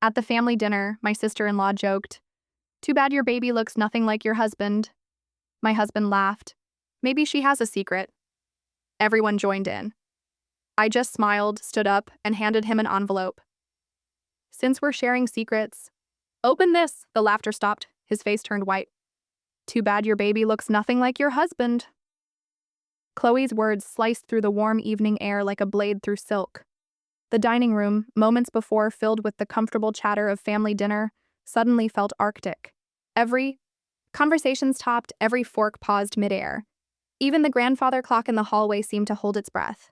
At the family dinner, my sister-in-law joked, "Too bad your baby looks nothing like your husband." My husband laughed. "Maybe she has a secret." Everyone joined in. I just smiled, stood up, and handed him an envelope. "Since we're sharing secrets, open this." The laughter stopped. His face turned white. "Too bad your baby looks nothing like your husband." Chloe's words sliced through the warm evening air like a blade through silk. The dining room, moments before filled with the comfortable chatter of family dinner, suddenly felt arctic. Every conversation stopped, every fork paused midair. Even the grandfather clock in the hallway seemed to hold its breath.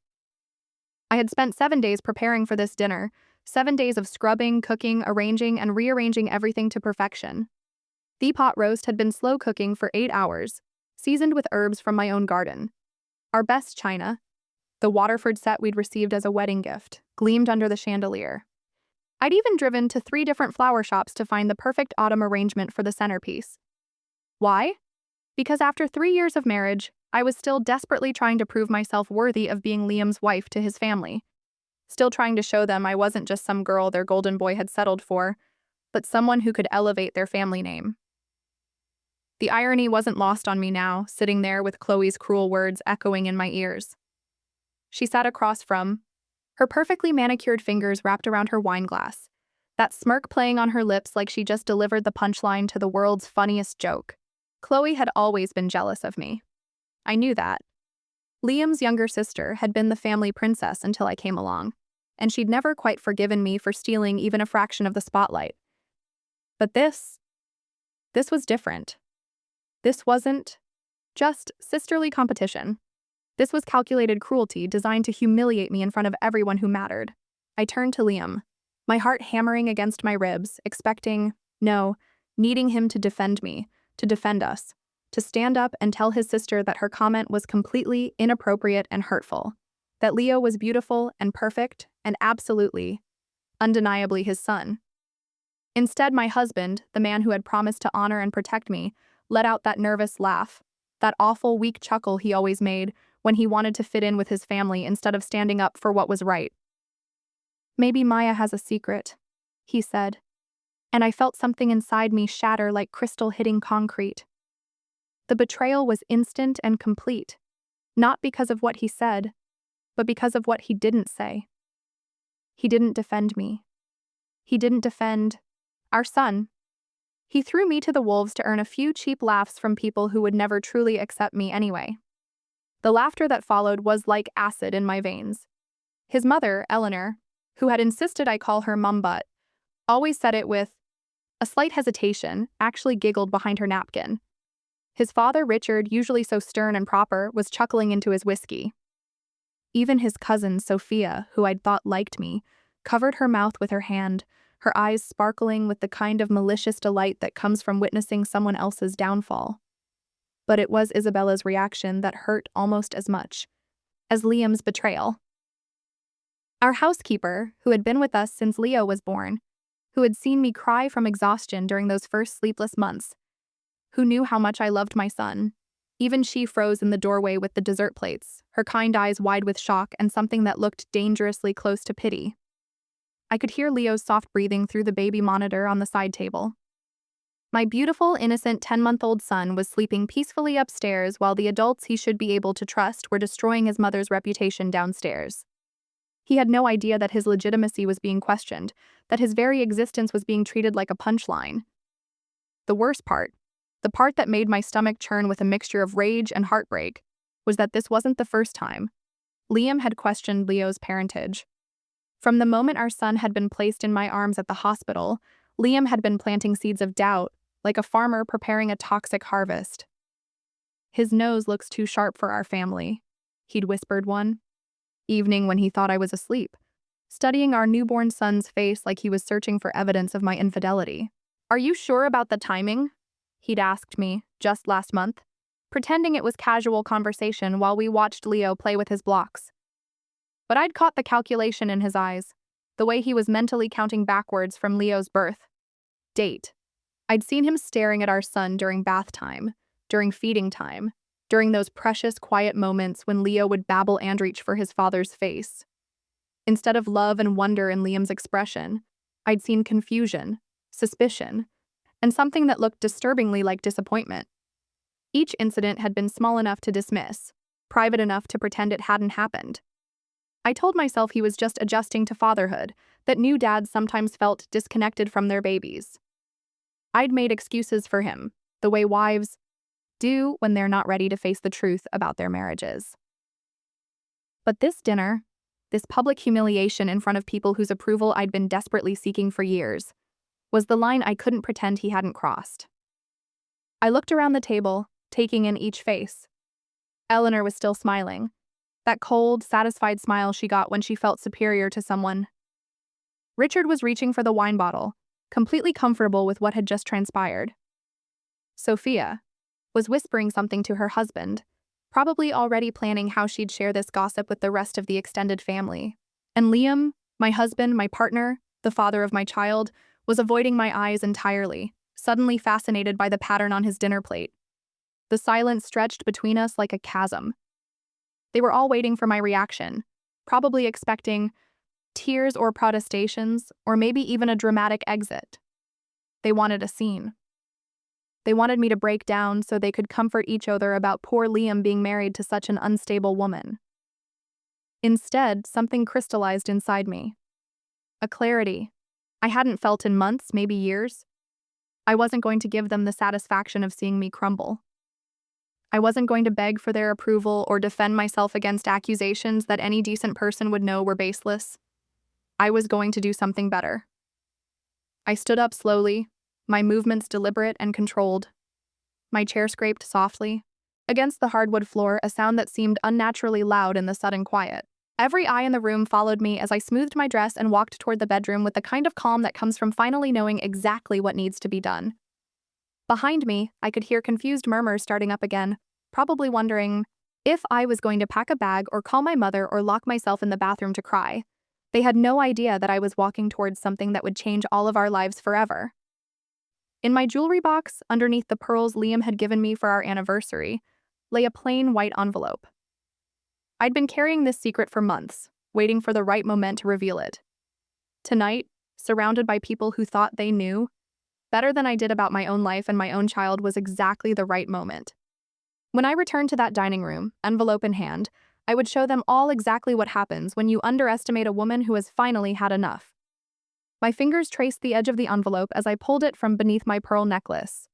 I had spent 7 days preparing for this dinner, 7 days of scrubbing, cooking, arranging, and rearranging everything to perfection. The pot roast had been slow cooking for 8 hours, seasoned with herbs from my own garden. Our best china, the Waterford set we'd received as a wedding gift, gleamed under the chandelier. I'd even driven to 3 different flower shops to find the perfect autumn arrangement for the centerpiece. Why? Because after 3 years of marriage, I was still desperately trying to prove myself worthy of being Liam's wife to his family. Still trying to show them I wasn't just some girl their golden boy had settled for, but someone who could elevate their family name. The irony wasn't lost on me now, sitting there with Chloe's cruel words echoing in my ears. She sat across from, her perfectly manicured fingers wrapped around her wine glass, that smirk playing on her lips like she just delivered the punchline to the world's funniest joke. Chloe had always been jealous of me. I knew that. Liam's younger sister had been the family princess until I came along, and she'd never quite forgiven me for stealing even a fraction of the spotlight. But this was different. This wasn't just sisterly competition. This was calculated cruelty designed to humiliate me in front of everyone who mattered. I turned to Liam, my heart hammering against my ribs, expecting, no, needing him to defend me, to defend us, to stand up and tell his sister that her comment was completely inappropriate and hurtful, that Leo was beautiful and perfect and absolutely, undeniably his son. Instead, my husband, the man who had promised to honor and protect me, let out that nervous laugh, that awful weak chuckle he always made when he wanted to fit in with his family instead of standing up for what was right. "Maybe Maya has a secret," he said, and I felt something inside me shatter like crystal hitting concrete. The betrayal was instant and complete, not because of what he said, but because of what he didn't say. He didn't defend me. He didn't defend our son. He threw me to the wolves to earn a few cheap laughs from people who would never truly accept me anyway. The laughter that followed was like acid in my veins. His mother, Eleanor, who had insisted I call her Mum Butt, always said it with a slight hesitation, actually giggled behind her napkin. His father, Richard, usually so stern and proper, was chuckling into his whiskey. Even his cousin, Sophia, who I'd thought liked me, covered her mouth with her hand, her eyes sparkling with the kind of malicious delight that comes from witnessing someone else's downfall. But it was Isabella's reaction that hurt almost as much as Liam's betrayal. Our housekeeper, who had been with us since Leo was born, who had seen me cry from exhaustion during those first sleepless months, who knew how much I loved my son. Even she froze in the doorway with the dessert plates, her kind eyes wide with shock and something that looked dangerously close to pity. I could hear Leo's soft breathing through the baby monitor on the side table. My beautiful, innocent 10-month-old son was sleeping peacefully upstairs while the adults he should be able to trust were destroying his mother's reputation downstairs. He had no idea that his legitimacy was being questioned, that his very existence was being treated like a punchline. The worst part, the part that made my stomach churn with a mixture of rage and heartbreak, was that this wasn't the first time Liam had questioned Leo's parentage. From the moment our son had been placed in my arms at the hospital, Liam had been planting seeds of doubt, like a farmer preparing a toxic harvest. "His nose looks too sharp for our family," he'd whispered one evening when he thought I was asleep, studying our newborn son's face like he was searching for evidence of my infidelity. "Are you sure about the timing?" he'd asked me just last month, pretending it was casual conversation while we watched Leo play with his blocks. But I'd caught the calculation in his eyes, the way he was mentally counting backwards from Leo's birth date. I'd seen him staring at our son during bath time, during feeding time, during those precious quiet moments when Leo would babble and reach for his father's face. Instead of love and wonder in Liam's expression, I'd seen confusion, suspicion, and something that looked disturbingly like disappointment. Each incident had been small enough to dismiss, private enough to pretend it hadn't happened. I told myself he was just adjusting to fatherhood, that new dads sometimes felt disconnected from their babies. I'd made excuses for him, the way wives do when they're not ready to face the truth about their marriages. But this dinner, this public humiliation in front of people whose approval I'd been desperately seeking for years, was the line I couldn't pretend he hadn't crossed. I looked around the table, taking in each face. Eleanor was still smiling, that cold, satisfied smile she got when she felt superior to someone. Richard was reaching for the wine bottle, completely comfortable with what had just transpired. Sophia was whispering something to her husband, probably already planning how she'd share this gossip with the rest of the extended family. And Liam, my husband, my partner, the father of my child, was avoiding my eyes entirely, suddenly fascinated by the pattern on his dinner plate. The silence stretched between us like a chasm. They were all waiting for my reaction, probably expecting tears or protestations, or maybe even a dramatic exit. They wanted a scene. They wanted me to break down so they could comfort each other about poor Liam being married to such an unstable woman. Instead, something crystallized inside me. A clarity I hadn't felt in months, maybe years. I wasn't going to give them the satisfaction of seeing me crumble. I wasn't going to beg for their approval or defend myself against accusations that any decent person would know were baseless. I was going to do something better. I stood up slowly, my movements deliberate and controlled. My chair scraped softly against the hardwood floor, a sound that seemed unnaturally loud in the sudden quiet. Every eye in the room followed me as I smoothed my dress and walked toward the bedroom with the kind of calm that comes from finally knowing exactly what needs to be done. Behind me, I could hear confused murmurs starting up again, probably wondering if I was going to pack a bag or call my mother or lock myself in the bathroom to cry. They had no idea that I was walking towards something that would change all of our lives forever. In my jewelry box, underneath the pearls Liam had given me for our anniversary, lay a plain white envelope. I'd been carrying this secret for months, waiting for the right moment to reveal it. Tonight, surrounded by people who thought they knew better than I did about my own life and my own child, was exactly the right moment. When I returned to that dining room, envelope in hand, I would show them all exactly what happens when you underestimate a woman who has finally had enough. My fingers traced the edge of the envelope as I pulled it from beneath my pearl necklace.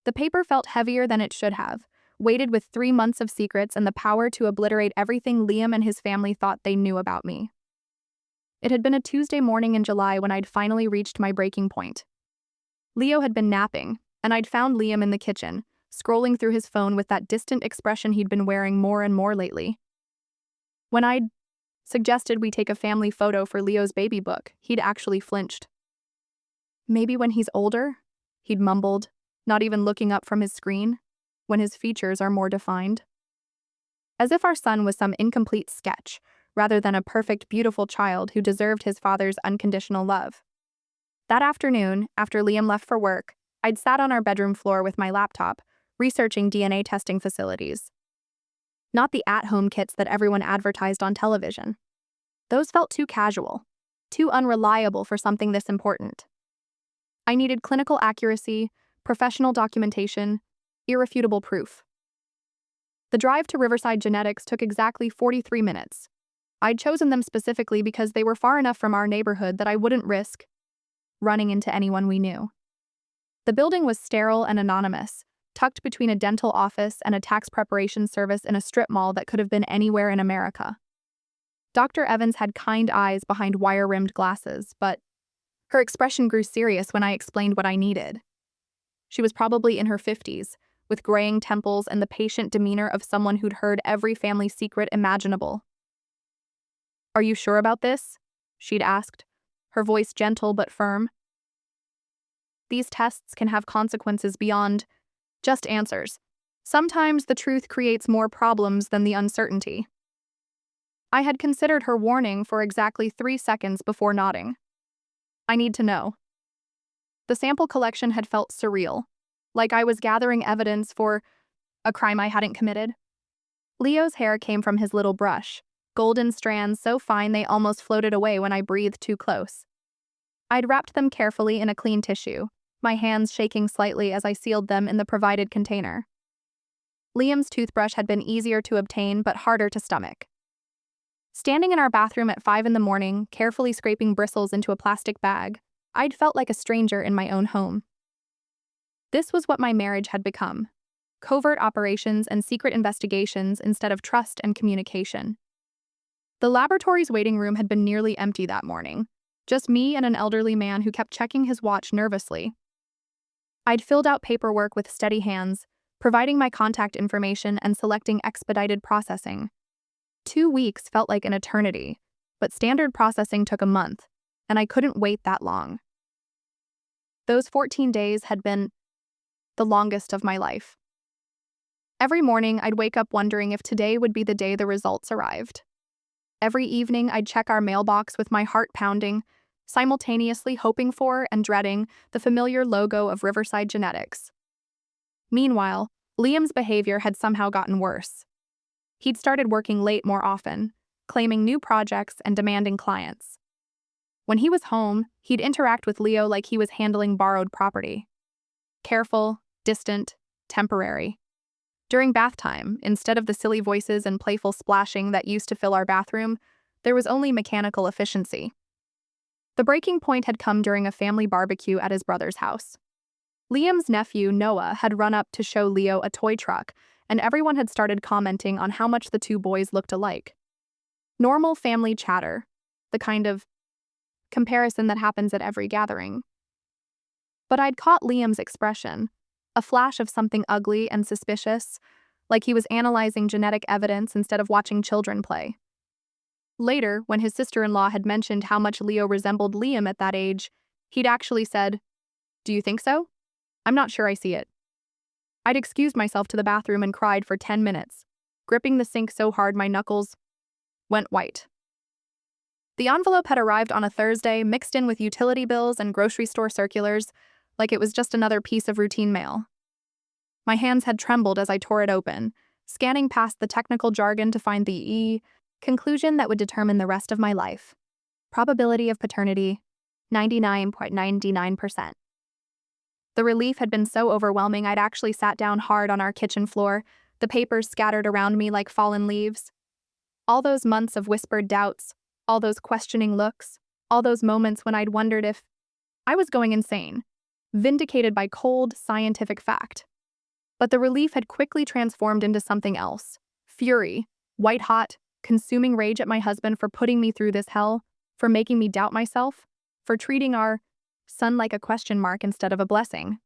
The paper felt heavier than it should have, weighted with 3 months of secrets and the power to obliterate everything Liam and his family thought they knew about me. It had been a Tuesday morning in July when I'd finally reached my breaking point. Leo had been napping, and I'd found Liam in the kitchen, scrolling through his phone with that distant expression he'd been wearing more and more lately. When I'd suggested we take a family photo for Leo's baby book, he'd actually flinched. Maybe when he's older, he'd mumbled, not even looking up from his screen, when his features are more defined. As if our son was some incomplete sketch, rather than a perfect, beautiful child who deserved his father's unconditional love. That afternoon, after Liam left for work, I'd sat on our bedroom floor with my laptop, researching DNA testing facilities. Not the at-home kits that everyone advertised on television. Those felt too casual, too unreliable for something this important. I needed clinical accuracy, professional documentation, irrefutable proof. The drive to Riverside Genetics took exactly 43 minutes. I'd chosen them specifically because they were far enough from our neighborhood that I wouldn't risk running into anyone we knew. The building was sterile and anonymous, tucked between a dental office and a tax preparation service in a strip mall that could have been anywhere in America. Dr. Evans had kind eyes behind wire-rimmed glasses, but her expression grew serious when I explained what I needed. She was probably in her 50s, with graying temples and the patient demeanor of someone who'd heard every family secret imaginable. "Are you sure about this?" she'd asked, her voice gentle but firm. "These tests can have consequences beyond just answers. Sometimes the truth creates more problems than the uncertainty." I had considered her warning for exactly 3 seconds before nodding. I need to know. The sample collection had felt surreal, like I was gathering evidence for a crime I hadn't committed. Leo's hair came from his little brush, golden strands so fine they almost floated away when I breathed too close. I'd wrapped them carefully in a clean tissue, my hands shaking slightly as I sealed them in the provided container. Liam's toothbrush had been easier to obtain but harder to stomach. Standing in our bathroom at 5 in the morning, carefully scraping bristles into a plastic bag, I'd felt like a stranger in my own home. This was what my marriage had become: covert operations and secret investigations instead of trust and communication. The laboratory's waiting room had been nearly empty that morning, just me and an elderly man who kept checking his watch nervously. I'd filled out paperwork with steady hands, providing my contact information and selecting expedited processing. 2 weeks felt like an eternity, but standard processing took a month, and I couldn't wait that long. Those 14 days had been the longest of my life. Every morning, I'd wake up wondering if today would be the day the results arrived. Every evening, I'd check our mailbox with my heart pounding, simultaneously hoping for and dreading the familiar logo of Riverside Genetics. Meanwhile, Liam's behavior had somehow gotten worse. He'd started working late more often, claiming new projects and demanding clients. When he was home, he'd interact with Leo like he was handling borrowed property. Careful, distant, temporary. During bath time, instead of the silly voices and playful splashing that used to fill our bathroom, there was only mechanical efficiency. The breaking point had come during a family barbecue at his brother's house. Liam's nephew, Noah, had run up to show Leo a toy truck, and everyone had started commenting on how much the two boys looked alike. Normal family chatter, the kind of comparison that happens at every gathering. But I'd caught Liam's expression, a flash of something ugly and suspicious, like he was analyzing genetic evidence instead of watching children play. Later, when his sister-in-law had mentioned how much Leo resembled Liam at that age, he'd actually said, "Do you think so? I'm not sure I see it." I'd excused myself to the bathroom and cried for 10 minutes, gripping the sink so hard my knuckles went white. The envelope had arrived on a Thursday, mixed in with utility bills and grocery store circulars, like it was just another piece of routine mail. My hands had trembled as I tore it open, scanning past the technical jargon to find the conclusion that would determine the rest of my life. Probability of paternity, 99.99%. The relief had been so overwhelming I'd actually sat down hard on our kitchen floor, the papers scattered around me like fallen leaves. All those months of whispered doubts, all those questioning looks, all those moments when I'd wondered if I was going insane, vindicated by cold, scientific fact. But the relief had quickly transformed into something else: fury, white-hot, consuming rage at my husband for putting me through this hell, for making me doubt myself, for treating our son like a question mark instead of a blessing.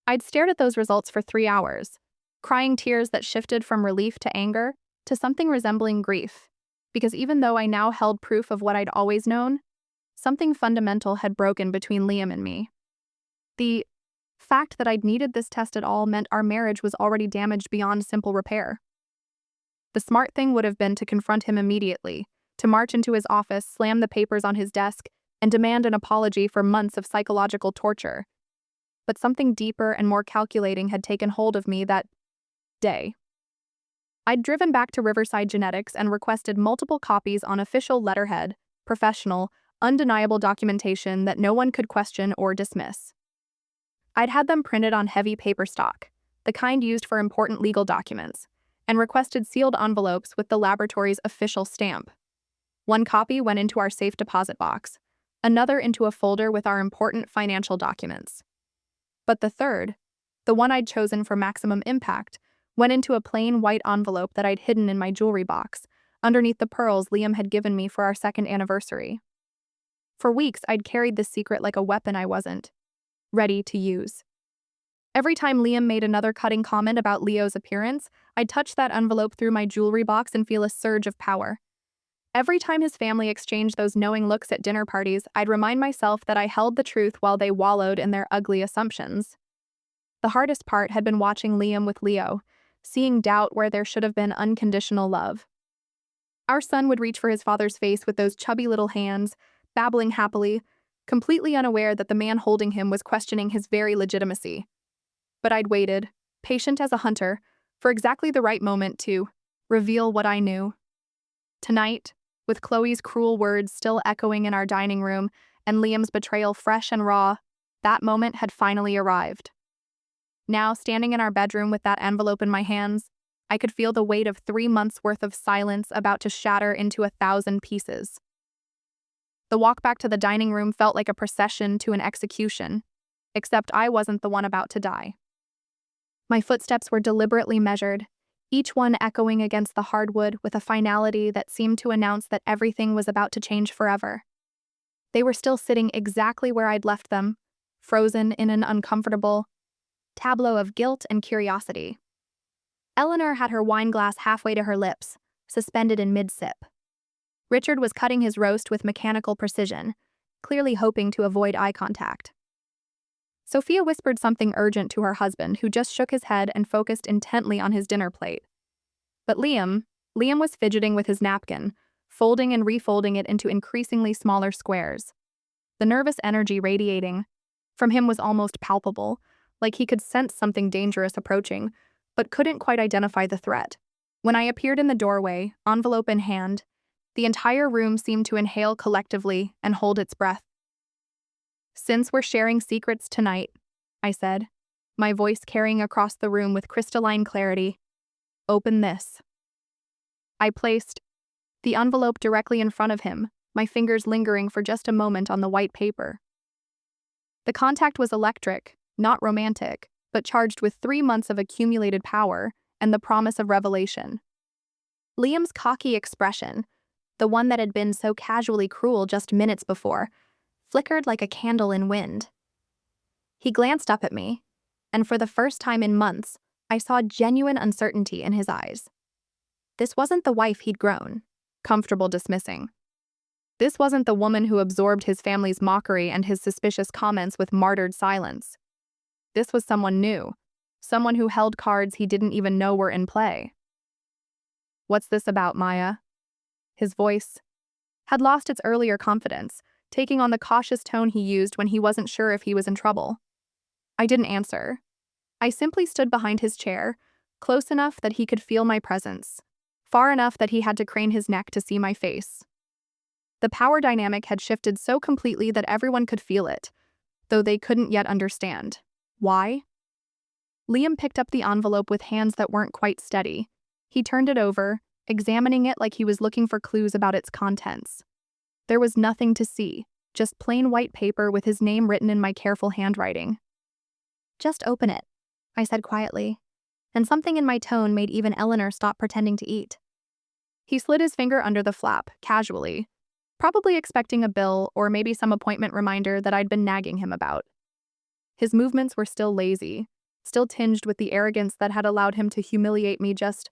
I'd stared at those results for 3 hours, crying tears that shifted from relief to anger to something resembling grief, because even though I now held proof of what I'd always known, something fundamental had broken between Liam and me. The fact that I'd needed this test at all meant our marriage was already damaged beyond simple repair. The smart thing would have been to confront him immediately, to march into his office, slam the papers on his desk, and demand an apology for months of psychological torture. But something deeper and more calculating had taken hold of me that day. I'd driven back to Riverside Genetics and requested multiple copies on official letterhead, professional, undeniable documentation that no one could question or dismiss. I'd had them printed on heavy paper stock, the kind used for important legal documents, and requested sealed envelopes with the laboratory's official stamp. One copy went into our safe deposit box, another into a folder with our important financial documents. But the third, the one I'd chosen for maximum impact, went into a plain white envelope that I'd hidden in my jewelry box, underneath the pearls Liam had given me for our second anniversary. For weeks, I'd carried this secret like a weapon I wasn't ready to use. Every time Liam made another cutting comment about Leo's appearance, I'd touch that envelope through my jewelry box and feel a surge of power. Every time his family exchanged those knowing looks at dinner parties, I'd remind myself that I held the truth while they wallowed in their ugly assumptions. The hardest part had been watching Liam with Leo, seeing doubt where there should have been unconditional love. Our son would reach for his father's face with those chubby little hands, babbling happily, completely unaware that the man holding him was questioning his very legitimacy. But I'd waited, patient as a hunter, for exactly the right moment to reveal what I knew. Tonight, with Chloe's cruel words still echoing in our dining room and Liam's betrayal fresh and raw, that moment had finally arrived. Now, standing in our bedroom with that envelope in my hands, I could feel the weight of 3 months' worth of silence about to shatter into 1,000 pieces. The walk back to the dining room felt like a procession to an execution, except I wasn't the one about to die. My footsteps were deliberately measured, each one echoing against the hardwood with a finality that seemed to announce that everything was about to change forever. They were still sitting exactly where I'd left them, frozen in an uncomfortable tableau of guilt and curiosity. Eleanor had her wine glass halfway to her lips, suspended in mid-sip. Richard was cutting his roast with mechanical precision, clearly hoping to avoid eye contact. Sophia whispered something urgent to her husband, who just shook his head and focused intently on his dinner plate. But Liam was fidgeting with his napkin, folding and refolding it into increasingly smaller squares. The nervous energy radiating from him was almost palpable, like he could sense something dangerous approaching, but couldn't quite identify the threat. When I appeared in the doorway, envelope in hand, the entire room seemed to inhale collectively and hold its breath. "Since we're sharing secrets tonight," I said, my voice carrying across the room with crystalline clarity, "open this." I placed the envelope directly in front of him, my fingers lingering for just a moment on the white paper. The contact was electric, not romantic, but charged with 3 months of accumulated power and the promise of revelation. Liam's cocky expression, the one that had been so casually cruel just minutes before, flickered like a candle in wind. He glanced up at me, and for the first time in months, I saw genuine uncertainty in his eyes. This wasn't the wife he'd grown comfortable dismissing. This wasn't the woman who absorbed his family's mockery and his suspicious comments with martyred silence. This was someone new, someone who held cards he didn't even know were in play. "What's this about, Maya?" His voice had lost its earlier confidence, taking on the cautious tone he used when he wasn't sure if he was in trouble. I didn't answer. I simply stood behind his chair, close enough that he could feel my presence, far enough that he had to crane his neck to see my face. The power dynamic had shifted so completely that everyone could feel it, though they couldn't yet understand. Why? Liam picked up the envelope with hands that weren't quite steady. He turned it over, examining it like he was looking for clues about its contents. There was nothing to see, just plain white paper with his name written in my careful handwriting. "Just open it," I said quietly, and something in my tone made even Eleanor stop pretending to eat. He slid his finger under the flap, casually, probably expecting a bill or maybe some appointment reminder that I'd been nagging him about. His movements were still lazy, still tinged with the arrogance that had allowed him to humiliate me just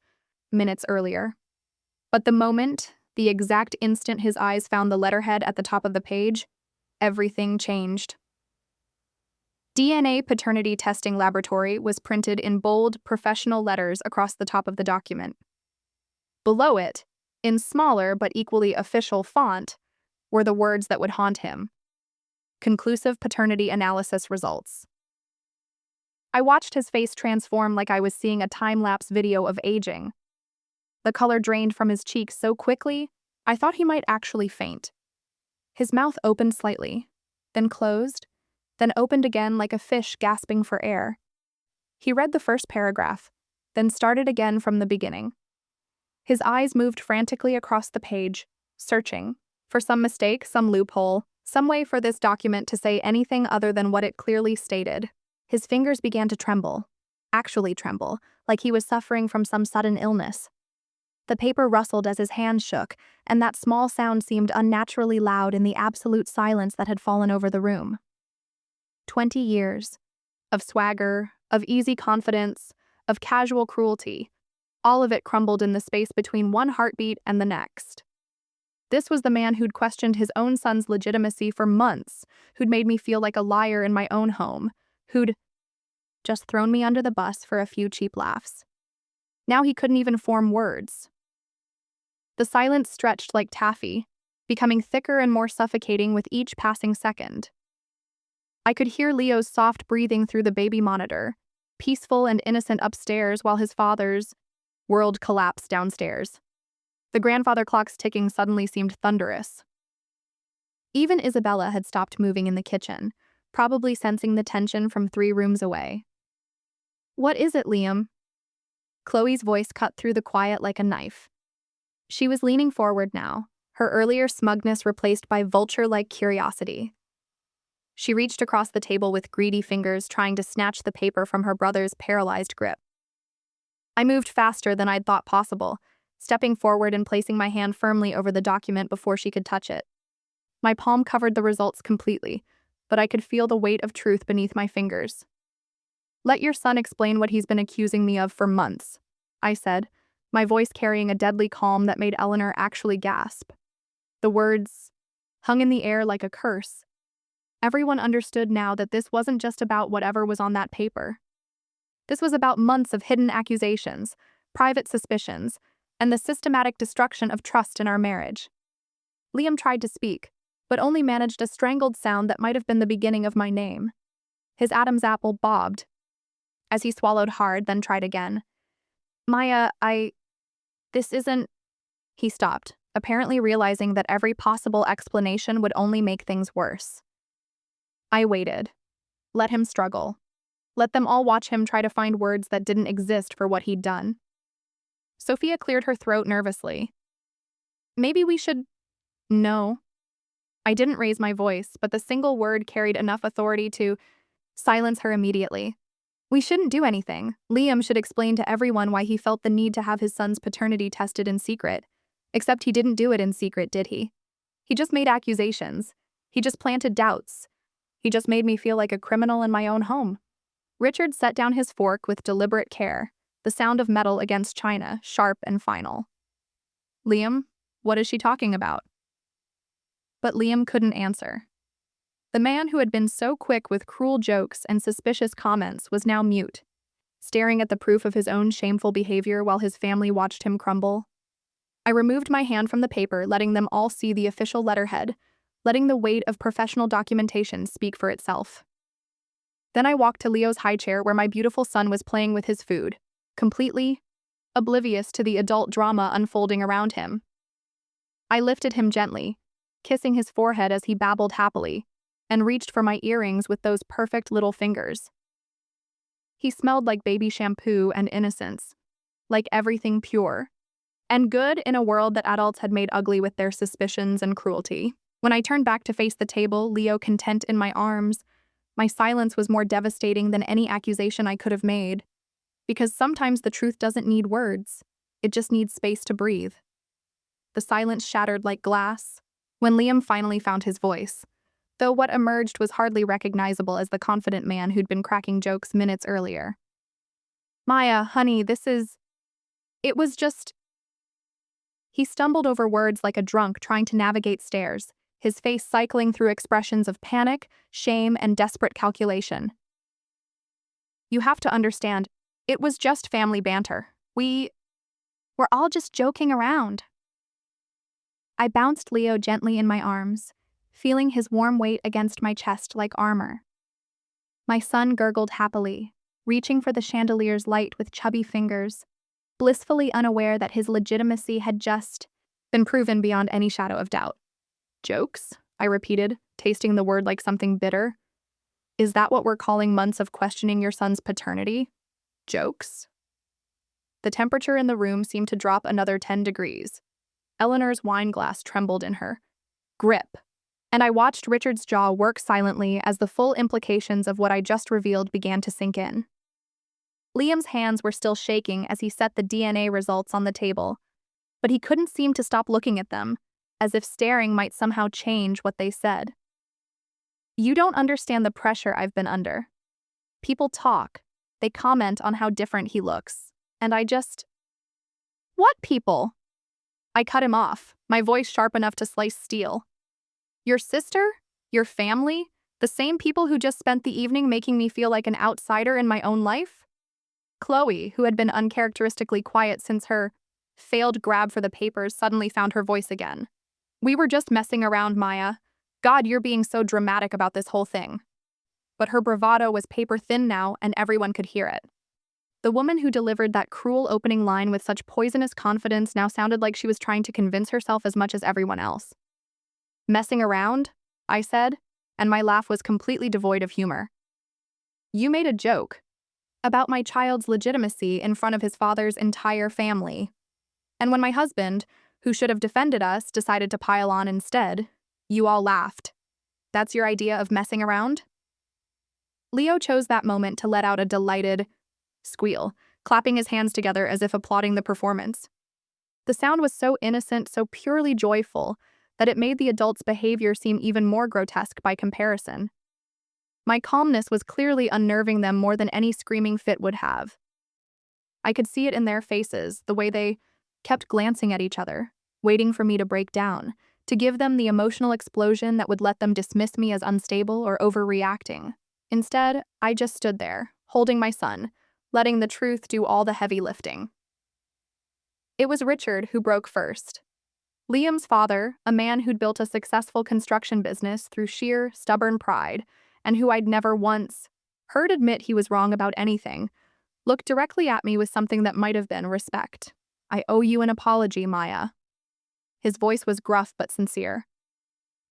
minutes earlier. But the exact instant his eyes found the letterhead at the top of the page, everything changed. DNA Paternity Testing Laboratory was printed in bold, professional letters across the top of the document. Below it, in smaller but equally official font, were the words that would haunt him: "Conclusive paternity analysis results." I watched his face transform like I was seeing a time-lapse video of aging. The color drained from his cheeks so quickly, I thought he might actually faint. His mouth opened slightly, then closed, then opened again like a fish gasping for air. He read the first paragraph, then started again from the beginning. His eyes moved frantically across the page, searching for some mistake, some loophole, some way for this document to say anything other than what it clearly stated. His fingers began to tremble, actually tremble, like he was suffering from some sudden illness. The paper rustled as his hand shook, and that small sound seemed unnaturally loud in the absolute silence that had fallen over the room. 20 years of swagger, of easy confidence, of casual cruelty, all of it crumbled in the space between one heartbeat and the next. This was the man who'd questioned his own son's legitimacy for months, who'd made me feel like a liar in my own home, who'd just thrown me under the bus for a few cheap laughs. Now he couldn't even form words. The silence stretched like taffy, becoming thicker and more suffocating with each passing second. I could hear Leo's soft breathing through the baby monitor, peaceful and innocent upstairs while his father's world collapsed downstairs. The grandfather clock's ticking suddenly seemed thunderous. Even Isabella had stopped moving in the kitchen, probably sensing the tension from 3 rooms away. "What is it, Liam?" Chloe's voice cut through the quiet like a knife. She was leaning forward now, her earlier smugness replaced by vulture-like curiosity. She reached across the table with greedy fingers, trying to snatch the paper from her brother's paralyzed grip. I moved faster than I'd thought possible, stepping forward and placing my hand firmly over the document before she could touch it. My palm covered the results completely, but I could feel the weight of truth beneath my fingers. "Let your son explain what he's been accusing me of for months," I said, my voice carrying a deadly calm that made Eleanor actually gasp. The words hung in the air like a curse. Everyone understood now that this wasn't just about whatever was on that paper. This was about months of hidden accusations, private suspicions, and the systematic destruction of trust in our marriage. Liam tried to speak, but only managed a strangled sound that might have been the beginning of my name. His Adam's apple bobbed as he swallowed hard, then tried again. "Maya, this isn't—" He stopped, apparently realizing that every possible explanation would only make things worse. I waited. Let him struggle. Let them all watch him try to find words that didn't exist for what he'd done. Sophia cleared her throat nervously. "Maybe we should—" "No." I didn't raise my voice, but the single word carried enough authority to silence her immediately. "We shouldn't do anything. Liam should explain to everyone why he felt the need to have his son's paternity tested in secret. Except he didn't do it in secret, did he? He just made accusations. He just planted doubts. He just made me feel like a criminal in my own home." Richard set down his fork with deliberate care, the sound of metal against china, sharp and final. "Liam, what is she talking about?" But Liam couldn't answer. The man who had been so quick with cruel jokes and suspicious comments was now mute, staring at the proof of his own shameful behavior while his family watched him crumble. I removed my hand from the paper, letting them all see the official letterhead, letting the weight of professional documentation speak for itself. Then I walked to Leo's high chair where my beautiful son was playing with his food, completely oblivious to the adult drama unfolding around him. I lifted him gently, kissing his forehead as he babbled happily, and reached for my earrings with those perfect little fingers. He smelled like baby shampoo and innocence, like everything pure and good in a world that adults had made ugly with their suspicions and cruelty. When I turned back to face the table, Leo content in my arms, my silence was more devastating than any accusation I could have made. Because sometimes the truth doesn't need words, it just needs space to breathe. The silence shattered like glass when Liam finally found his voice, though what emerged was hardly recognizable as the confident man who'd been cracking jokes minutes earlier. "Maya, honey, it was just—" He stumbled over words like a drunk trying to navigate stairs, his face cycling through expressions of panic, shame, and desperate calculation. "You have to understand, it was just family banter. We're all just joking around." I bounced Leo gently in my arms, feeling his warm weight against my chest like armor. My son gurgled happily, reaching for the chandelier's light with chubby fingers, blissfully unaware that his legitimacy had just been proven beyond any shadow of doubt. "Jokes?" I repeated, tasting the word like something bitter. "Is that what we're calling months of questioning your son's paternity? Jokes?" The temperature in the room seemed to drop another 10 degrees. Eleanor's wine glass trembled in her grip, and I watched Richard's jaw work silently as the full implications of what I just revealed began to sink in. Liam's hands were still shaking as he set the DNA results on the table, but he couldn't seem to stop looking at them, as if staring might somehow change what they said. "You don't understand the pressure I've been under. People talk, they comment on how different he looks, and I just—" "What people?" I cut him off, my voice sharp enough to slice steel. "Your sister? Your family? The same people who just spent the evening making me feel like an outsider in my own life?" Chloe, who had been uncharacteristically quiet since her failed grab for the papers, suddenly found her voice again. "We were just messing around, Maya. God, you're being so dramatic about this whole thing." But her bravado was paper thin now, and everyone could hear it. The woman who delivered that cruel opening line with such poisonous confidence now sounded like she was trying to convince herself as much as everyone else. "Messing around? I said, and my laugh was completely devoid of humor. You made a joke about my child's legitimacy in front of his father's entire family. And when my husband, who should have defended us, decided to pile on instead, you all laughed. That's your idea of messing around? Leo chose that moment to let out a delighted squeal, clapping his hands together as if applauding the performance. The sound was so innocent, so purely joyful, that it made the adult's behavior seem even more grotesque by comparison. My calmness was clearly unnerving them more than any screaming fit would have. I could see it in their faces, the way they kept glancing at each other, waiting for me to break down, to give them the emotional explosion that would let them dismiss me as unstable or overreacting. Instead, I just stood there, holding my son, letting the truth do all the heavy lifting. It was Richard who broke first. Liam's father, a man who'd built a successful construction business through sheer, stubborn pride, and who I'd never once heard admit he was wrong about anything, looked directly at me with something that might have been respect. I owe you an apology, Maya. His voice was gruff but sincere.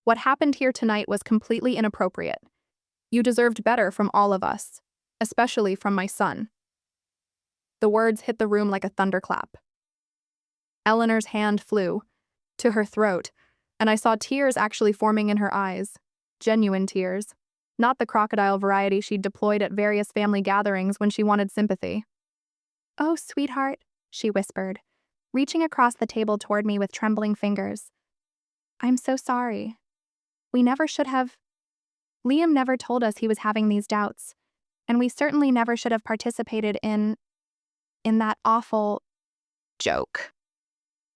What happened here tonight was completely inappropriate. You deserved better from all of us, especially from my son. The words hit the room like a thunderclap. Eleanor's hand flew to her throat, and I saw tears actually forming in her eyes. Genuine tears. Not the crocodile variety she'd deployed at various family gatherings when she wanted sympathy. "Oh, sweetheart," she whispered, reaching across the table toward me with trembling fingers. "I'm so sorry. We never should have. Liam never told us he was having these doubts, and we certainly never should have participated in that awful joke."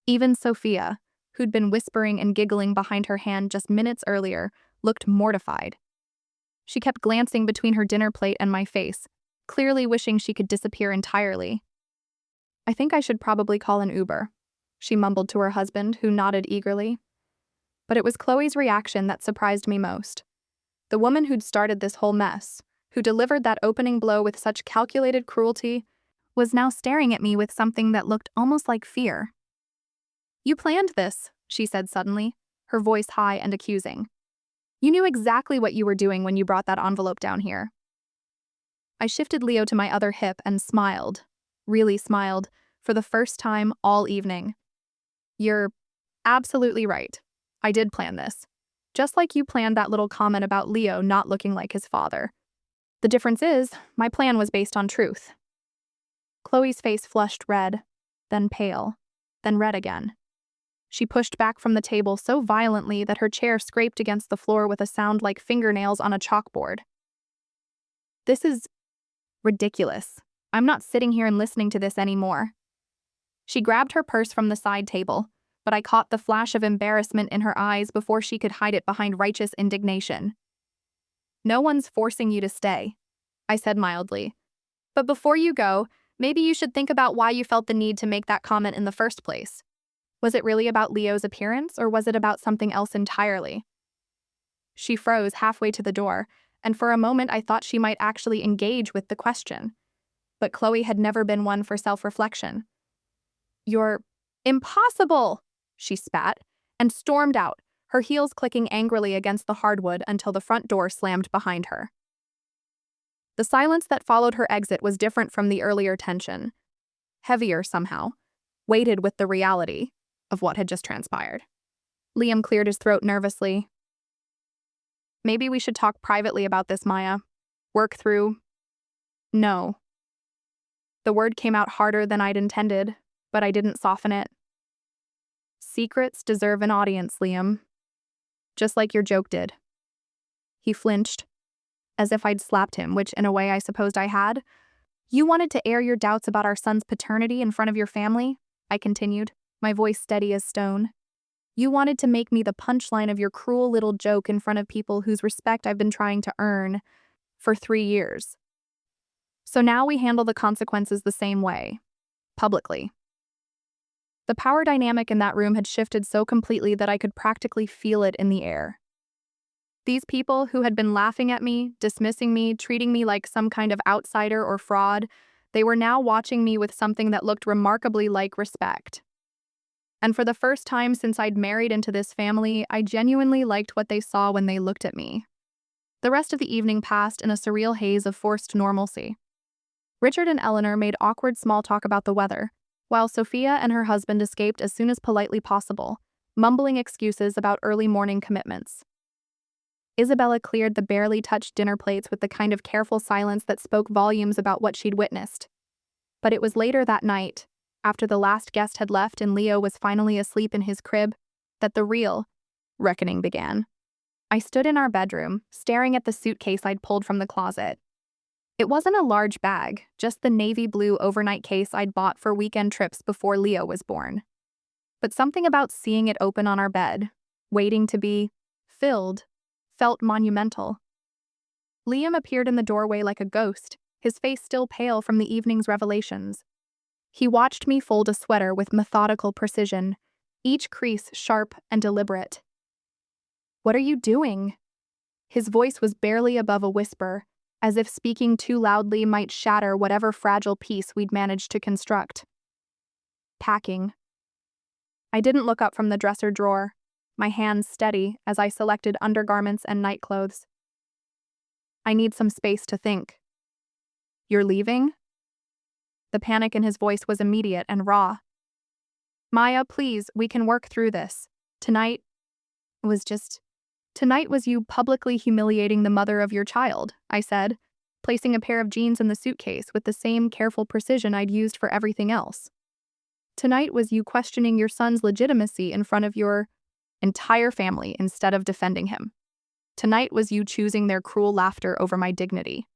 Even Sophia, who'd been whispering and giggling behind her hand just minutes earlier, looked mortified. She kept glancing between her dinner plate and my face, clearly wishing she could disappear entirely. "I think I should probably call an Uber," she mumbled to her husband, who nodded eagerly. But it was Chloe's reaction that surprised me most. The woman who'd started this whole mess, who delivered that opening blow with such calculated cruelty, was now staring at me with something that looked almost like fear. "You planned this," she said suddenly, her voice high and accusing. "You knew exactly what you were doing when you brought that envelope down here." I shifted Leo to my other hip and smiled, really smiled, for the first time all evening. "You're absolutely right. I did plan this. Just like you planned that little comment about Leo not looking like his father. The difference is, my plan was based on truth." Chloe's face flushed red, then pale, then red again. She pushed back from the table so violently that her chair scraped against the floor with a sound like fingernails on a chalkboard. "This is ridiculous. I'm not sitting here and listening to this anymore." She grabbed her purse from the side table, but I caught the flash of embarrassment in her eyes before she could hide it behind righteous indignation. "No one's forcing you to stay," I said mildly. "But before you go, maybe you should think about why you felt the need to make that comment in the first place. Was it really about Leo's appearance, or was it about something else entirely?" She froze halfway to the door, and for a moment I thought she might actually engage with the question. But Chloe had never been one for self-reflection. "You're impossible!" she spat, and stormed out, her heels clicking angrily against the hardwood until the front door slammed behind her. The silence that followed her exit was different from the earlier tension. Heavier somehow, weighted with the reality of what had just transpired. Liam cleared his throat nervously. "Maybe we should talk privately about this, Maya. Work through." "No." The word came out harder than I'd intended, but I didn't soften it. "Secrets deserve an audience, Liam. Just like your joke did." He flinched, as if I'd slapped him, which in a way I supposed I had. "You wanted to air your doubts about our son's paternity in front of your family," I continued, my voice steady as stone. "You wanted to make me the punchline of your cruel little joke in front of people whose respect I've been trying to earn for 3 years. So now we handle the consequences the same way, publicly." The power dynamic in that room had shifted so completely that I could practically feel it in the air. These people who had been laughing at me, dismissing me, treating me like some kind of outsider or fraud, they were now watching me with something that looked remarkably like respect. And for the first time since I'd married into this family, I genuinely liked what they saw when they looked at me. The rest of the evening passed in a surreal haze of forced normalcy. Richard and Eleanor made awkward small talk about the weather, while Sophia and her husband escaped as soon as politely possible, mumbling excuses about early morning commitments. Isabella cleared the barely touched dinner plates with the kind of careful silence that spoke volumes about what she'd witnessed. But it was later that night, after the last guest had left and Leo was finally asleep in his crib, that the real reckoning began. I stood in our bedroom, staring at the suitcase I'd pulled from the closet. It wasn't a large bag, just the navy blue overnight case I'd bought for weekend trips before Leo was born. But something about seeing it open on our bed, waiting to be filled, felt monumental. Liam appeared in the doorway like a ghost, his face still pale from the evening's revelations. He watched me fold a sweater with methodical precision, each crease sharp and deliberate. "What are you doing?" His voice was barely above a whisper, as if speaking too loudly might shatter whatever fragile peace we'd managed to construct. "Packing." I didn't look up from the dresser drawer, my hands steady as I selected undergarments and nightclothes. "I need some space to think." "You're leaving?" The panic in his voice was immediate and raw. "Maya, please, we can work through this. Tonight was you publicly humiliating the mother of your child," I said, placing a pair of jeans in the suitcase with the same careful precision I'd used for everything else. "Tonight was you questioning your son's legitimacy in front of your entire family instead of defending him. Tonight was you choosing their cruel laughter over my dignity."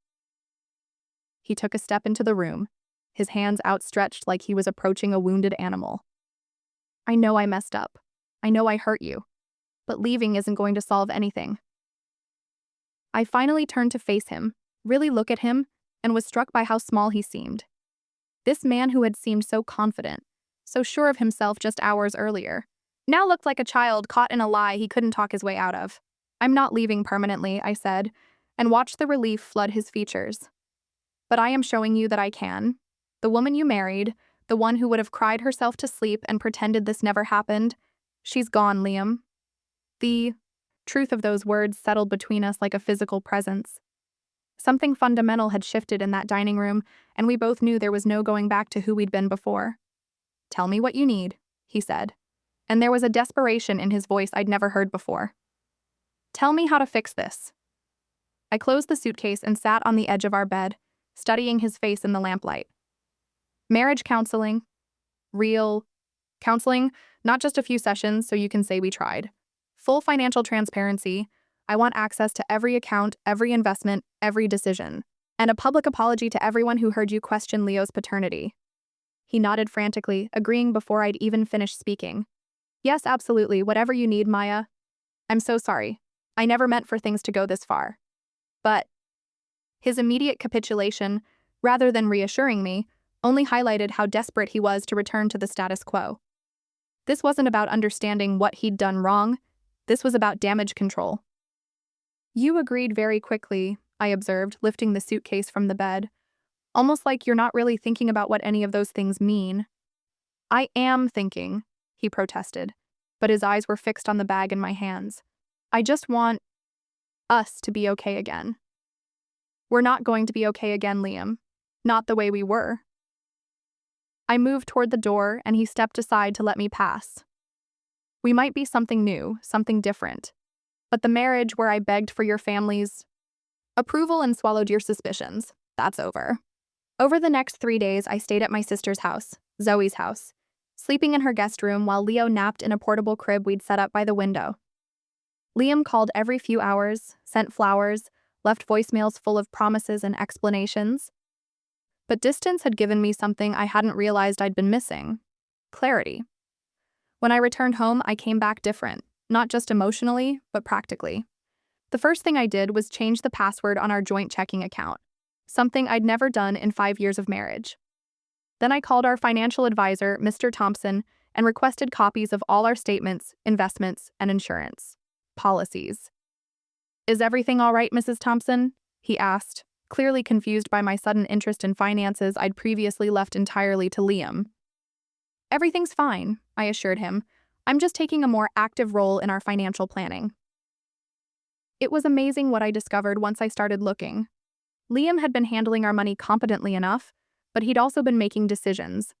He took a step into the room, his hands outstretched like he was approaching a wounded animal. "I know I messed up. I know I hurt you. But leaving isn't going to solve anything." I finally turned to face him, really look at him, and was struck by how small he seemed. This man who had seemed so confident, so sure of himself just hours earlier, now looked like a child caught in a lie he couldn't talk his way out of. "I'm not leaving permanently," I said, and watched the relief flood his features. "But I am showing you that I can. The woman you married, the one who would have cried herself to sleep and pretended this never happened, she's gone, Liam." The truth of those words settled between us like a physical presence. Something fundamental had shifted in that dining room, and we both knew there was no going back to who we'd been before. "Tell me what you need," he said, and there was a desperation in his voice I'd never heard before. "Tell me how to fix this." I closed the suitcase and sat on the edge of our bed, studying his face in the lamplight. "Marriage counseling. Real counseling, not just a few sessions so you can say we tried. Full financial transparency. I want access to every account, every investment, every decision. And a public apology to everyone who heard you question Leo's paternity." He nodded frantically, agreeing before I'd even finished speaking. "Yes, absolutely, whatever you need, Maya. I'm so sorry. I never meant for things to go this far." But his immediate capitulation, rather than reassuring me, only highlighted how desperate he was to return to the status quo. This wasn't about understanding what he'd done wrong. This was about damage control. "You agreed very quickly," I observed, lifting the suitcase from the bed. "Almost like you're not really thinking about what any of those things mean." "I am thinking," he protested, but his eyes were fixed on the bag in my hands. "I just want us to be okay again." "We're not going to be okay again, Liam. Not the way we were." I moved toward the door, and he stepped aside to let me pass. "We might be something new, something different. But the marriage where I begged for your family's approval and swallowed your suspicions, that's over." Over the next 3 days, I stayed at my sister's house, Zoe's house, sleeping in her guest room while Leo napped in a portable crib we'd set up by the window. Liam called every few hours, sent flowers, left voicemails full of promises and explanations. But distance had given me something I hadn't realized I'd been missing: clarity. When I returned home, I came back different, not just emotionally, but practically. The first thing I did was change the password on our joint checking account, something I'd never done in 5 years of marriage. Then I called our financial advisor, Mr. Thompson, and requested copies of all our statements, investments, and insurance policies. "Is everything all right, Mrs. Thompson?" he asked, clearly confused by my sudden interest in finances I'd previously left entirely to Liam. Everything's fine, I assured him. I'm just taking a more active role in our financial planning. It was amazing what I discovered once I started looking. Liam had been handling our money competently enough, but he'd also been making decisions,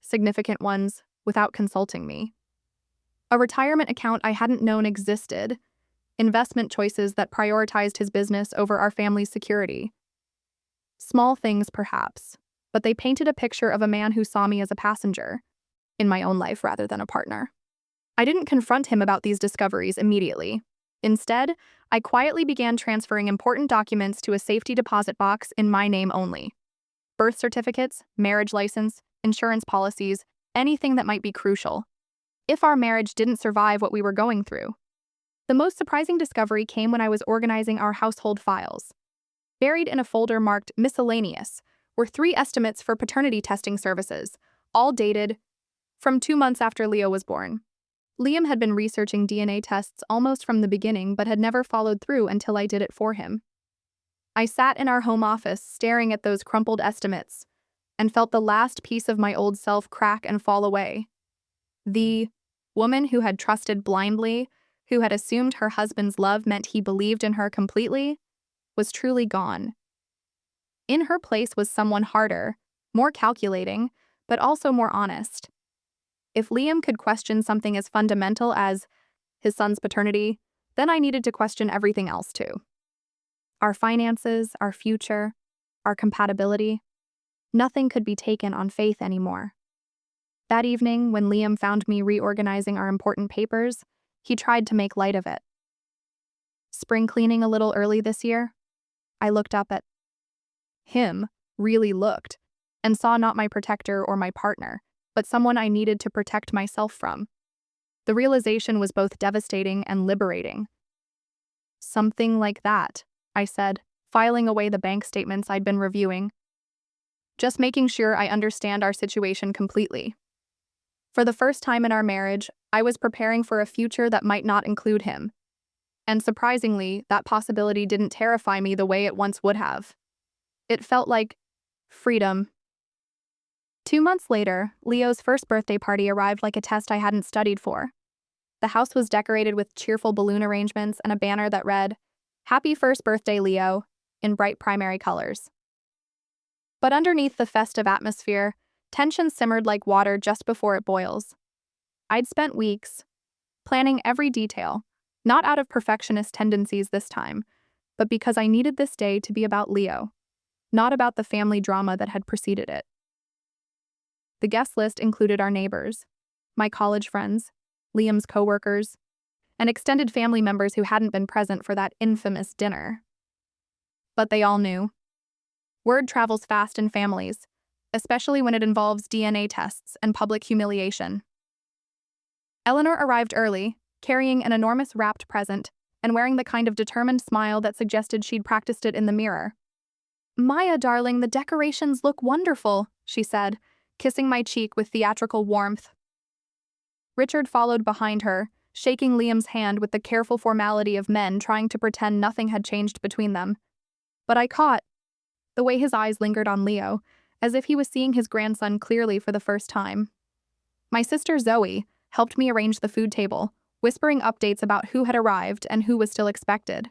significant ones, without consulting me. A retirement account I hadn't known existed, investment choices that prioritized his business over our family's security. Small things, perhaps, but they painted a picture of a man who saw me as a passenger, in my own life rather than a partner. I didn't confront him about these discoveries immediately. Instead, I quietly began transferring important documents to a safety deposit box in my name only. Birth certificates, marriage license, insurance policies, anything that might be crucial, if our marriage didn't survive what we were going through. The most surprising discovery came when I was organizing our household files. Buried in a folder marked Miscellaneous were 3 estimates for paternity testing services, all dated from 2 months after Leo was born. Liam had been researching DNA tests almost from the beginning but had never followed through until I did it for him. I sat in our home office staring at those crumpled estimates and felt the last piece of my old self crack and fall away. The woman who had trusted blindly, who had assumed her husband's love meant he believed in her completely, was truly gone. In her place was someone harder, more calculating, but also more honest. If Liam could question something as fundamental as his son's paternity, then I needed to question everything else too. Our finances, our future, our compatibility. Nothing could be taken on faith anymore. That evening, when Liam found me reorganizing our important papers, he tried to make light of it. Spring cleaning a little early this year? I looked up at him, really looked, and saw not my protector or my partner, but someone I needed to protect myself from. The realization was both devastating and liberating. Something like that, I said, filing away the bank statements I'd been reviewing. Just making sure I understand our situation completely. For the first time in our marriage, I was preparing for a future that might not include him. And surprisingly, that possibility didn't terrify me the way it once would have. It felt like freedom. 2 months later, Leo's first birthday party arrived like a test I hadn't studied for. The house was decorated with cheerful balloon arrangements and a banner that read, "Happy first birthday, Leo," in bright primary colors. But underneath the festive atmosphere, tension simmered like water just before it boils. I'd spent weeks planning every detail, not out of perfectionist tendencies this time, but because I needed this day to be about Leo, not about the family drama that had preceded it. The guest list included our neighbors, my college friends, Liam's coworkers, and extended family members who hadn't been present for that infamous dinner. But they all knew. Word travels fast in families, especially when it involves DNA tests and public humiliation. Eleanor arrived early, carrying an enormous wrapped present and wearing the kind of determined smile that suggested she'd practiced it in the mirror. "Maya, darling, the decorations look wonderful," she said, kissing my cheek with theatrical warmth. Richard followed behind her, shaking Liam's hand with the careful formality of men trying to pretend nothing had changed between them. But I caught the way his eyes lingered on Leo, as if he was seeing his grandson clearly for the first time. My sister Zoe helped me arrange the food table, whispering updates about who had arrived and who was still expected.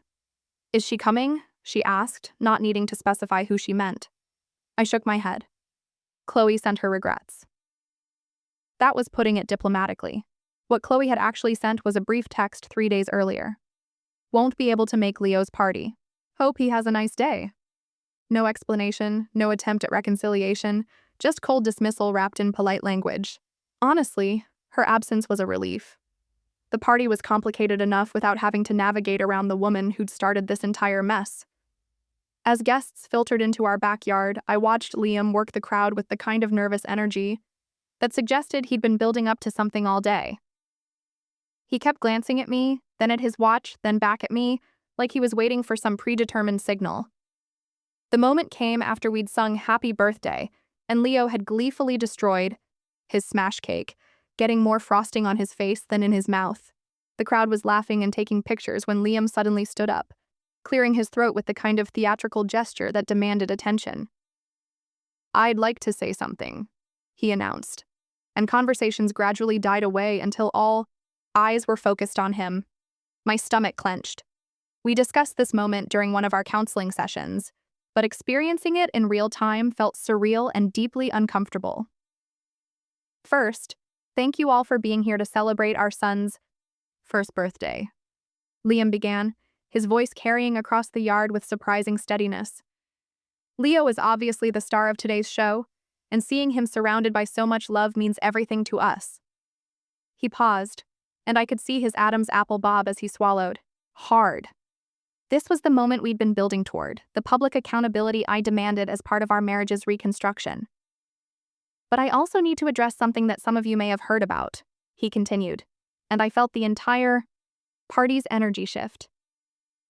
"Is she coming?" she asked, not needing to specify who she meant. I shook my head. Chloe sent her regrets. That was putting it diplomatically. What Chloe had actually sent was a brief text 3 days earlier. "Won't be able to make Leo's party. Hope he has a nice day." No explanation, no attempt at reconciliation, just cold dismissal wrapped in polite language. Honestly, her absence was a relief. The party was complicated enough without having to navigate around the woman who'd started this entire mess. As guests filtered into our backyard, I watched Liam work the crowd with the kind of nervous energy that suggested he'd been building up to something all day. He kept glancing at me, then at his watch, then back at me, like he was waiting for some predetermined signal. The moment came after we'd sung "Happy Birthday," and Leo had gleefully destroyed his smash cake, getting more frosting on his face than in his mouth. The crowd was laughing and taking pictures when Liam suddenly stood up, clearing his throat with the kind of theatrical gesture that demanded attention. "I'd like to say something," he announced. and conversations gradually died away until all eyes were focused on him. My stomach clenched. We discussed this moment during one of our counseling sessions, but experiencing it in real time felt surreal and deeply uncomfortable. First, thank you all for being here to celebrate our son's first birthday, Liam began, his voice carrying across the yard with surprising steadiness. Leo is obviously the star of today's show, and seeing him surrounded by so much love means everything to us. He paused, and I could see his Adam's apple bob as he swallowed. Hard. This was the moment we'd been building toward, the public accountability I demanded as part of our marriage's reconstruction. But I also need to address something that some of you may have heard about, he continued, and I felt the entire party's energy shift.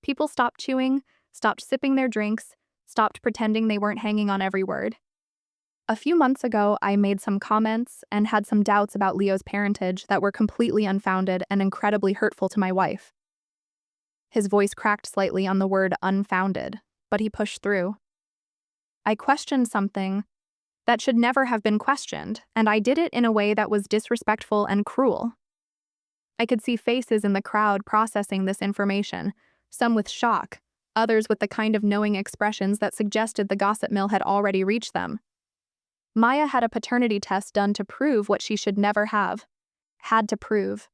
People stopped chewing, stopped sipping their drinks, stopped pretending they weren't hanging on every word. A few months ago, I made some comments and had some doubts about Leo's parentage that were completely unfounded and incredibly hurtful to my wife. His voice cracked slightly on the word unfounded, but he pushed through. I questioned something that should never have been questioned, and I did it in a way that was disrespectful and cruel. I could see faces in the crowd processing this information, some with shock, others with the kind of knowing expressions that suggested the gossip mill had already reached them. Maya had a paternity test done to prove what she should never have. Had to prove.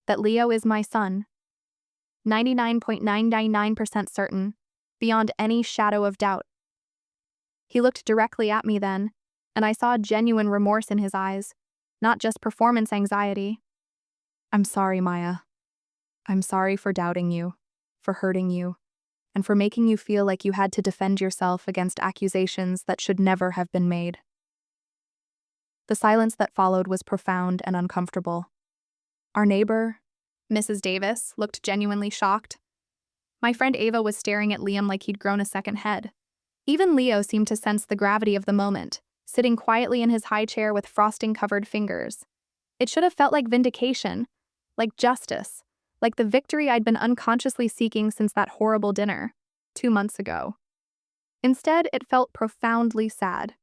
That Leo is my son. 99.999% certain, beyond any shadow of doubt. He looked directly at me then, and I saw genuine remorse in his eyes, not just performance anxiety. I'm sorry, Maya. I'm sorry for doubting you, for hurting you, and for making you feel like you had to defend yourself against accusations that should never have been made. The silence that followed was profound and uncomfortable. Our neighbor, Mrs. Davis, looked genuinely shocked. My friend Ava was staring at Liam like he'd grown a second head. Even Leo seemed to sense the gravity of the moment, sitting quietly in his high chair with frosting-covered fingers. It should have felt like vindication, like justice, like the victory I'd been unconsciously seeking since that horrible dinner, 2 months ago. Instead, it felt profoundly sad.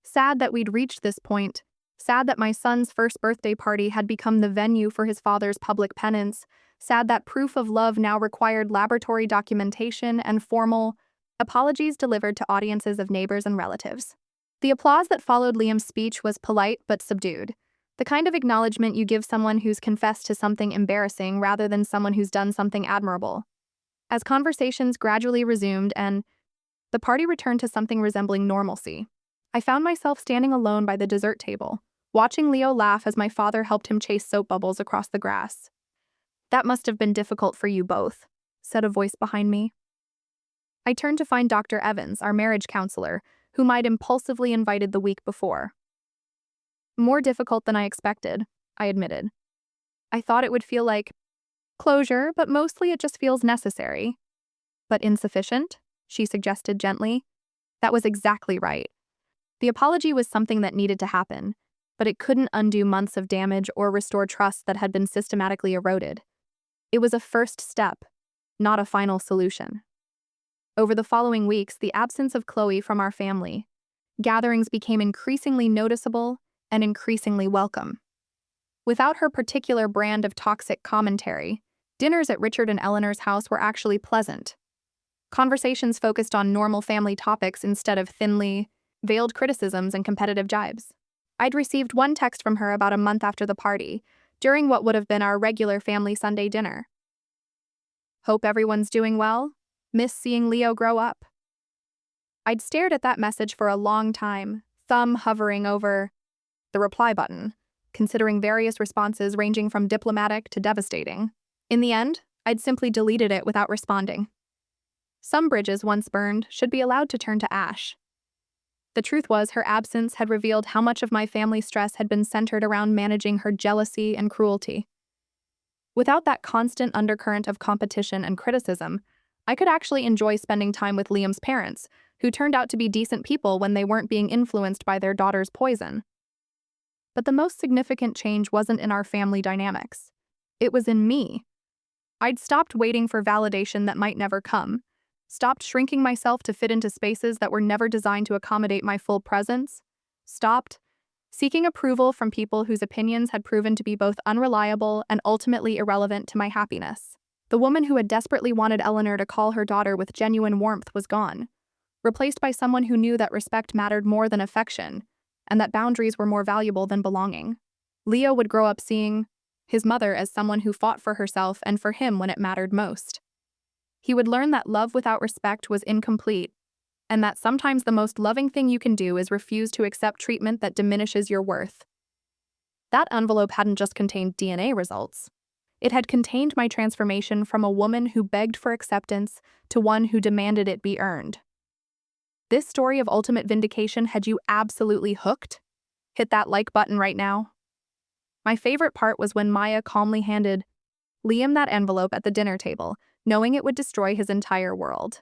Sad that we'd reached this point, sad that my son's first birthday party had become the venue for his father's public penance, sad that proof of love now required laboratory documentation and formal apologies delivered to audiences of neighbors and relatives. The applause that followed Liam's speech was polite but subdued, the kind of acknowledgement you give someone who's confessed to something embarrassing rather than someone who's done something admirable. As conversations gradually resumed and the party returned to something resembling normalcy, I found myself standing alone by the dessert table, watching Leo laugh as my father helped him chase soap bubbles across the grass. That must have been difficult for you both, said a voice behind me. I turned to find Dr. Evans, our marriage counselor, whom I'd impulsively invited the week before. More difficult than I expected, I admitted. I thought it would feel like closure, but mostly it just feels necessary. But insufficient, she suggested gently. That was exactly right. The apology was something that needed to happen, but it couldn't undo months of damage or restore trust that had been systematically eroded. It was a first step, not a final solution. Over the following weeks, the absence of Chloe from our family gatherings became increasingly noticeable and increasingly welcome. Without her particular brand of toxic commentary, dinners at Richard and Eleanor's house were actually pleasant. Conversations focused on normal family topics instead of thinly veiled criticisms and competitive jibes. I'd received one text from her about a month after the party, during what would have been our regular family Sunday dinner. Hope everyone's doing well. Miss seeing Leo grow up. I'd stared at that message for a long time, thumb hovering over the reply button, considering various responses ranging from diplomatic to devastating. In the end, I'd simply deleted it without responding. Some bridges once burned should be allowed to turn to ash. The truth was, her absence had revealed how much of my family stress had been centered around managing her jealousy and cruelty. Without that constant undercurrent of competition and criticism, I could actually enjoy spending time with Liam's parents, who turned out to be decent people when they weren't being influenced by their daughter's poison. But the most significant change wasn't in our family dynamics. It was in me. I'd stopped waiting for validation that might never come, stopped shrinking myself to fit into spaces that were never designed to accommodate my full presence, stopped seeking approval from people whose opinions had proven to be both unreliable and ultimately irrelevant to my happiness. The woman who had desperately wanted Eleanor to call her daughter with genuine warmth was gone, replaced by someone who knew that respect mattered more than affection, and that boundaries were more valuable than belonging. Leo would grow up seeing his mother as someone who fought for herself and for him when it mattered most. He would learn that love without respect was incomplete, and that sometimes the most loving thing you can do is refuse to accept treatment that diminishes your worth. That envelope hadn't just contained DNA results. It had contained my transformation from a woman who begged for acceptance to one who demanded it be earned. This story of ultimate vindication had you absolutely hooked? Hit that like button right now. My favorite part was when Maya calmly handed Liam that envelope at the dinner table, knowing it would destroy his entire world.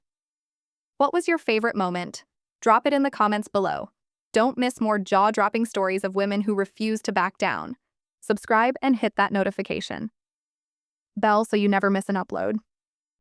What was your favorite moment? Drop it in the comments below. Don't miss more jaw-dropping stories of women who refuse to back down. Subscribe and hit that notification bell so you never miss an upload.